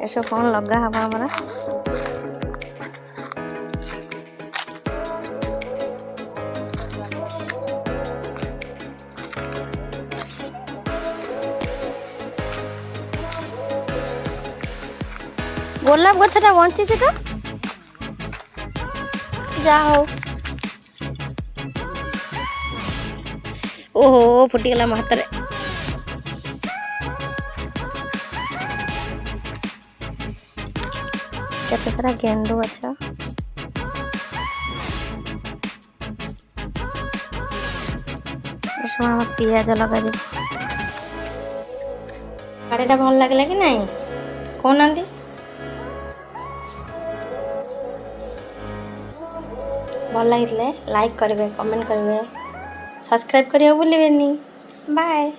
ऐसा कौन लगा हवा हमारा गोलाप गछटा बंची तो जा हो ओहो फुटीगला मो हाथ केते सारा गेंडू अच्छा पियाज लगा शाढ़ीटा भल लगे कि नहीं कहना भल लगी लाइक करेंगे कमेंट करेंगे सब्सक्राइब करिए भूलें। बाय।